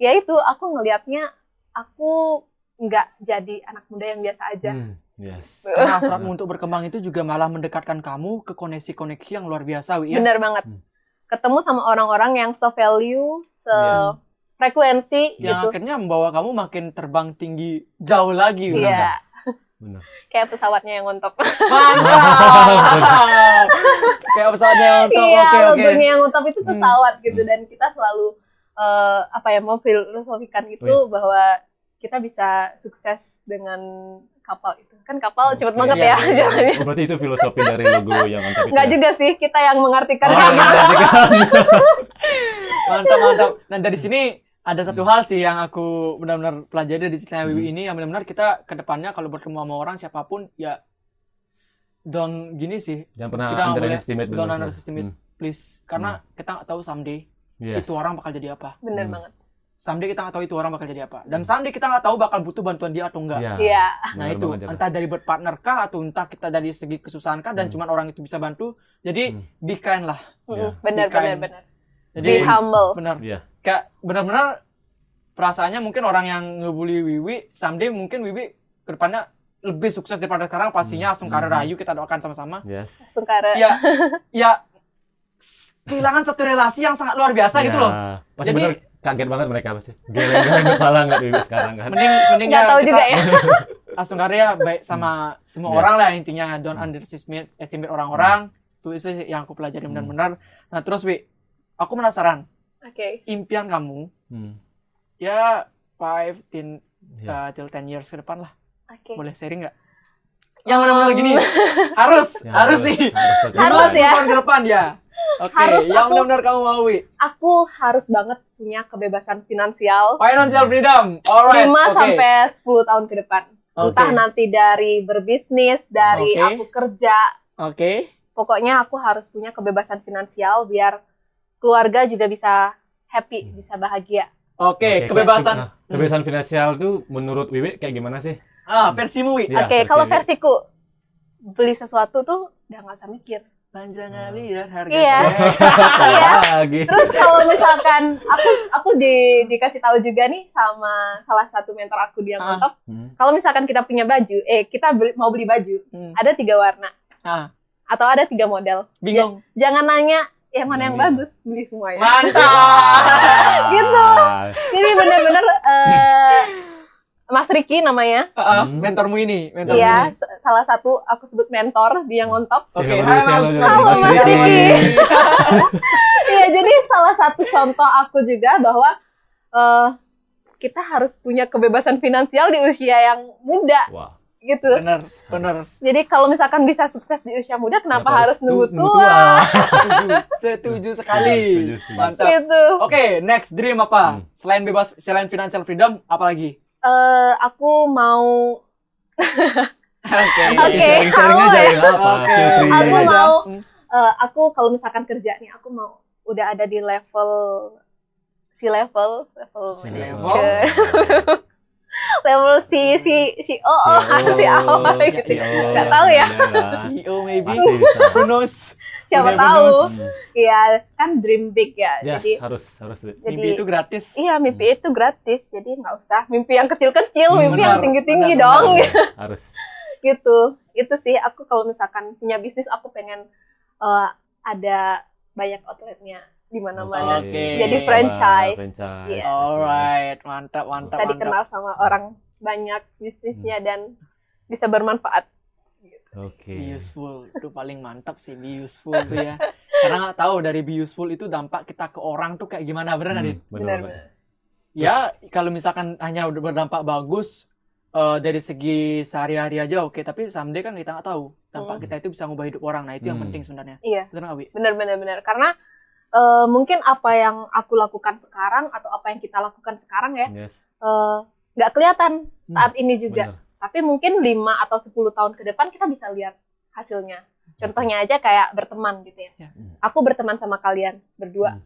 ya itu aku ngelihatnya aku nggak jadi anak muda yang biasa aja. Yes. Karena hasratmu untuk berkembang itu juga malah mendekatkan kamu ke koneksi-koneksi yang luar biasa, Wi ya. Bener banget. Ketemu sama orang-orang yang se-value, se-frekuensi Yang gitu. akhirnya membawa kamu makin terbang tinggi jauh lagi. Wi. Iya. Benar. Kayak pesawatnya yang ngontop. Mantap. Kayak pesawatnya yang untuk Iya, oke. logonya yang ngontop itu pesawat gitu. Dan kita selalu memfilosofikan itu bahwa kita bisa sukses dengan kapal itu. Kan kapal cepet banget ya jalannya. Oh, berarti itu filosofi dari logo yang mantap itu. Enggak juga sih, kita yang mengartikan Oh, kayak gitu. Mantap. Dan dari sini ada satu hal sih yang aku benar-benar pelajari dari cerita Wiwi ini, yang benar-benar kita ke depannya kalau bertemu sama orang siapapun ya don't gini sih. Jangan pernah Kita nggak boleh underestimate don't underestimate please, karena kita nggak tahu someday Yes. itu orang bakal jadi apa. Bener banget. Someday kita nggak tahu itu orang bakal jadi apa, dan someday kita nggak tahu bakal butuh bantuan dia atau enggak. Iya. Nah itu entah dari partner kah atau entah kita dari segi kesusahan kah, dan cuman orang itu bisa bantu. Jadi be kind lah. Bener. Jadi Be humble. benar. Iya. Kayak benar-benar perasaannya mungkin orang yang ngebully Wiwi someday mungkin Wiwi kedepannya lebih sukses daripada sekarang pastinya. Langsung karir Rahayu kita doakan sama-sama. Yes. Sungkara. Ya kehilangan satu relasi yang sangat luar biasa gitu loh. Pasti Jadi bener kaget banget mereka pasti. Geleng-geleng kepala nggak Wiwi sekarang kan. mending Nggak tahu kita juga ya. langsung karya baik sama semua orang lah intinya. Don't underestimate orang-orang. Itu sih yang aku pelajari benar-benar. Nah terus Wi, aku penasaran. Oke. Impian kamu ya 5 till 10 years ke depan lah. Oke. Boleh sharing nggak? Yang benar-benar gini. Harus nih. Harus ya. 5 tahun ke depan ya. Oke, Harus yang aku- benar-benar kamu mau Wi. Aku harus banget punya kebebasan finansial Financial freedom. Alright. 5 oke. sampai 10 tahun ke depan. Oke. Entah nanti dari berbisnis, dari Oke. aku kerja. Oke. Pokoknya aku harus punya kebebasan finansial biar keluarga juga bisa happy, bisa bahagia. Oke, kebebasan. Kebebasan finansial tuh menurut Wiwi kayak gimana sih? Versimu Wi. Iya, Oke, versi kalau Wiwi. versiku beli sesuatu tuh udah nggak usah mikir. Lanjang kali ya harga. Iya. Iya. Lagi. Terus kalau misalkan aku dikasih tahu juga nih sama salah satu mentor aku di yang Mantap, kalau misalkan kita punya baju, mau beli baju, ada 3 warna atau ada 3 model. Bingung. Jangan nanya yang mana yang bagus, beli semuanya. Mantap. Gitu. Jadi benar-benar Mas Riki namanya. Mentormu ini. Iya, salah satu aku sebut mentor di yang on top. Oke, Halo, Halo, Mas Riki. Iya, jadi salah satu contoh aku juga bahwa kita harus punya kebebasan finansial di usia yang muda. Wah. Gitu. Benar. Jadi kalau misalkan bisa sukses di usia muda, kenapa harus nunggu tua? Setuju sekali. Setuju. Mantap. Gitu. Oke, next dream apa? Selain financial freedom, apa lagi? Aku mau Oke. Sharing aja ya, apa? Oke. Feel free aku aja. mau aku kalau misalkan kerja nih, aku mau udah ada di level Level? level si apa gitu. Nggak tahu ya. CEO maybe. Pasti bisa. Who knows? Siapa Never tahu. knows. Iya, kan dream big ya. Yes, Jadi harus. Mimpi itu gratis. iya, mimpi itu gratis. Jadi nggak usah mimpi yang kecil-kecil, mimpi yang Benar, tinggi-tinggi benar, dong. Harus. Gitu. Itu sih aku kalau misalkan punya bisnis, aku pengen ada banyak outletnya di mana-mana. Oke. Jadi franchise. Franchise. Yes. Alright, mantap. Bisa dikenal sama orang banyak bisnisnya dan bisa bermanfaat. Oke. Be useful itu paling mantap sih, be useful tuh ya. Karena nggak tahu dari be useful itu dampak kita ke orang tuh kayak gimana, bener nggak, Dit? Benar. Ya, kalau misalkan hanya berdampak bagus dari segi sehari-hari aja oke, tapi someday kan kita nggak tahu dampak kita itu bisa ngubah hidup orang. Nah, itu yang penting sebenarnya. Iya. Bener nggak, Wi? Benar. Karena mungkin apa yang aku lakukan sekarang atau apa yang kita lakukan sekarang ya, Yes. nggak kelihatan saat ini juga. Bener. Tapi mungkin 5 atau 10 tahun ke depan kita bisa lihat hasilnya. Contohnya aja kayak berteman gitu ya. Aku berteman sama kalian berdua.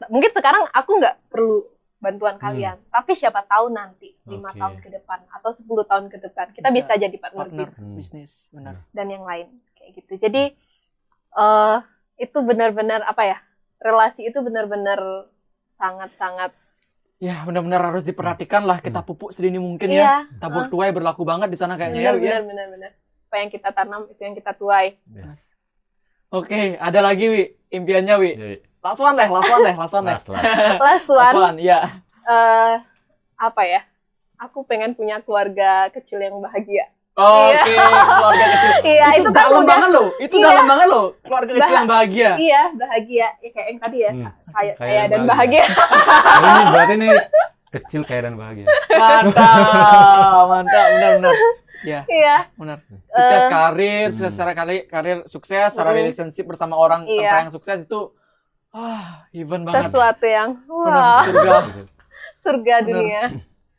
Mungkin sekarang aku nggak perlu bantuan kalian, tapi siapa tahu nanti 5 tahun ke depan atau 10 tahun ke depan kita bisa jadi partner bisnis, benar. dan yang lain kayak gitu. Jadi itu benar-benar apa ya? Relasi itu benar-benar sangat-sangat Ya, benar-benar harus diperhatikan lah, kita pupuk sedini mungkin iya, ya. Tabur tuai berlaku banget di sana kayaknya ya. benar. Apa yang kita tanam itu yang kita tuai. Yes. Oke, ada lagi Wi, impiannya Wi. Jadi, Last one deh. last. Last Last one, one, ya. apa ya? Aku pengen punya keluarga kecil yang bahagia. Oke, keluarga kecil. Iya, itu kan dalam udah- banget loh. Itu Iya. dalam banget loh. Keluarga kecil yang bahagia. Iya, bahagia. Ya, kayak yang tadi ya, kaya Kaya dan dan bahagia. Ini berarti nih kecil kaya dan bahagia. Mantap, benar. Ya, Iya. benar. Sukses karir, sukses secara karir sukses, secara relationship bersama orang Iya. tersayang sukses itu even banget. Sesuatu yang Benar, surga. surga dunia.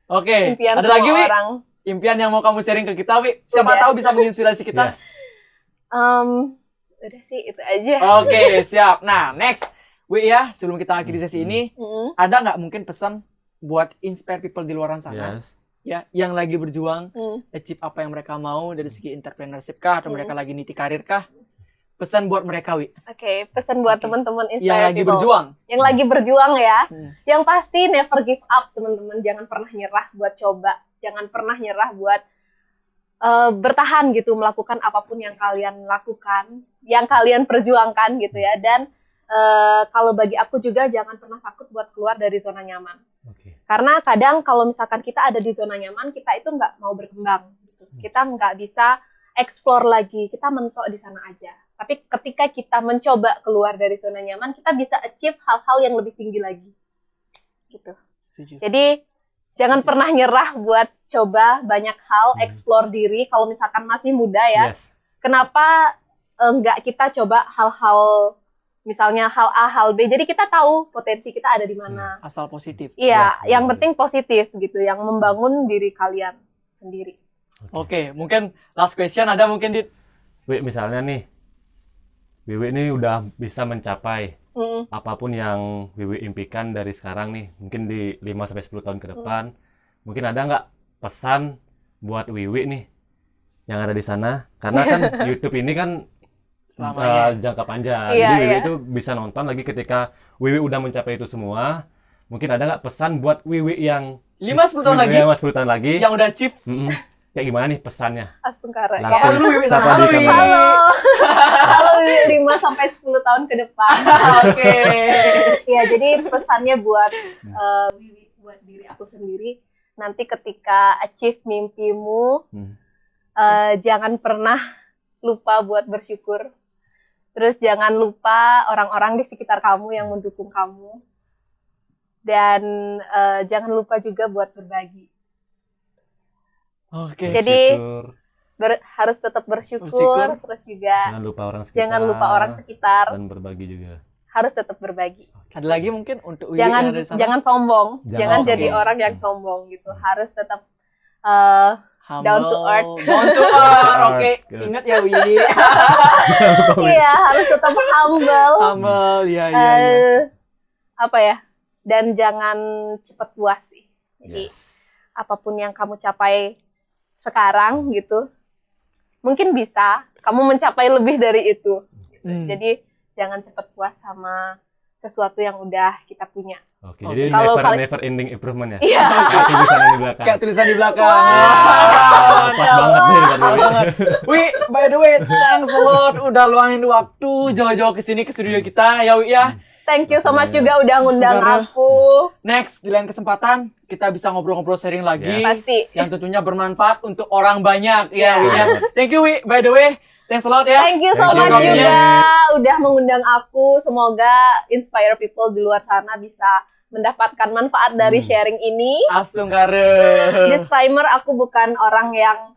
Oke, Impian ada semua lagi Wi? orang. Impian yang mau kamu sharing ke kita, Wi? Siapa Udah. tahu bisa menginspirasi kita. Yes. Udah sih itu aja. Oke, siap. Nah, next. Wi ya, sebelum kita akhiri sesi ini, ada nggak mungkin pesan buat inspire people di luar sana? Yes. Ya, yang lagi berjuang, achieve apa yang mereka mau dari segi entrepreneurship kah, atau mereka lagi niti karir kah? Pesan buat mereka, Wi. Oke, pesan buat teman-teman Yang inspire lagi people. berjuang. Yang lagi berjuang ya. Yang pasti never give up, teman-teman. Jangan pernah nyerah buat coba. Jangan pernah nyerah buat bertahan gitu, melakukan apapun yang kalian lakukan, yang kalian perjuangkan gitu ya. Dan kalau bagi aku juga jangan pernah takut buat keluar dari zona nyaman. Oke. Karena kadang kalau misalkan kita ada di zona nyaman, kita itu nggak mau berkembang. Gitu. Kita nggak bisa explore lagi, kita mentok di sana aja. Tapi ketika kita mencoba keluar dari zona nyaman, kita bisa achieve hal-hal yang lebih tinggi lagi. Gitu. Setuju. Jadi jangan pernah nyerah buat coba banyak hal, explore diri. Kalau misalkan masih muda ya, Yes. kenapa nggak kita coba hal-hal, misalnya hal A, hal B. Jadi kita tahu potensi kita ada di mana. Asal positif. Iya, Yes, yang benar. penting positif gitu, yang membangun diri kalian sendiri. Oke, mungkin last question ada mungkin di Wi, misalnya nih, Wiwi ini udah bisa mencapai Mm. apapun yang Wiwi impikan dari sekarang nih, mungkin di 5-10 tahun ke depan. Mungkin ada nggak pesan buat Wiwi nih yang ada di sana? Karena kan YouTube ini kan Selamanya. jangka panjang. Iya, Jadi Wiwi iya. itu bisa nonton lagi ketika Wiwi udah mencapai itu semua. Mungkin ada nggak pesan buat Wiwi yang 5-10 tahun lagi 5-10 tahun lagi? yang udah achieve. Kayak gimana nih pesannya? Astungkara. Langsung Halo, Wiwi. sapa Halo, di Wiwi. kamera. Halo. Halo 5-10 tahun ke depan. Oke. Ya, jadi pesannya buat buat diri aku sendiri, nanti ketika achieve mimpimu, jangan pernah lupa buat bersyukur. Terus jangan lupa orang-orang di sekitar kamu yang mendukung kamu. Dan jangan lupa juga buat berbagi. Oke. Jadi Bersyukur. harus tetap bersyukur, Bersyukur. terus juga Jangan lupa orang sekitar. jangan lupa orang sekitar, Dan berbagi juga. harus tetap berbagi. Ada lagi mungkin untuk Wiwi Jangan yang ada di sana? jangan sombong, Jangan jangan sombong. jadi orang yang sombong gitu. Harus tetap Humble. down to earth. Down to earth. Oke, Good. ingat ya Wiwi. iya, harus tetap humble. Humble. Ya. Apa ya? Dan jangan cepat puas sih. Jadi Yes. apapun yang kamu capai sekarang gitu, mungkin bisa kamu mencapai lebih dari itu. Gitu. Jadi jangan cepat puas sama sesuatu yang udah kita punya. Oke, Oke. jadi Kalau never ending improvement ya. Iya. Kayak tulisan di belakang. Kayak tulisan di belakang. Pas banget nih buat Pas Wiwi. banget. Wi, by the way, thanks a lot udah luangin waktu jauh-jauh ke sini ke studio kita ya Wi ya. Thank you so much juga udah ngundang Sebenarnya, aku. Next, di lain kesempatan kita bisa ngobrol-ngobrol sharing lagi. Pasti. Yang tentunya bermanfaat untuk orang banyak. Yeah. Ya, Wi, ya. Thank you, Wi. By the way, thanks a lot ya. Thank you so Thank you, much Romi. juga udah mengundang aku. Semoga inspire people di luar sana bisa mendapatkan manfaat dari sharing ini. Astungkare. Disclaimer, aku bukan orang yang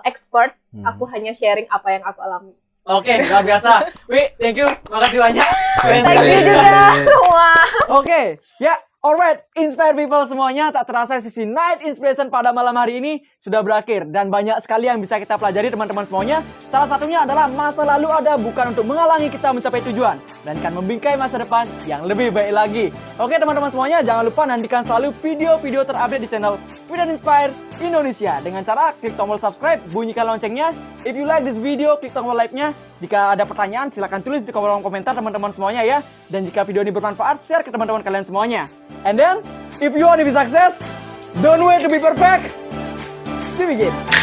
expert. Aku hanya sharing apa yang aku alami. Oke, luar biasa. Wi, thank you. Makasih banyak. Thank you juga. Wah. Oke, ya, alright, inspire people semuanya. Tak terasa sesi Night Inspiration pada malam hari ini sudah berakhir. Dan banyak sekali yang bisa kita pelajari teman-teman semuanya. Salah satunya adalah masa lalu ada bukan untuk menghalangi kita mencapai tujuan, dan kan membingkai masa depan yang lebih baik lagi. Oke teman-teman semuanya, jangan lupa nantikan selalu video-video terupdate di channel Fit and Inspire Indonesia. Dengan cara klik tombol subscribe, bunyikan loncengnya. If you like this video, klik tombol like-nya. Jika ada pertanyaan, silahkan tulis di kolom komentar teman-teman semuanya ya. Dan jika video ini bermanfaat, share ke teman-teman kalian semuanya. And then, if you want to be success, don't wait to be perfect. See you again.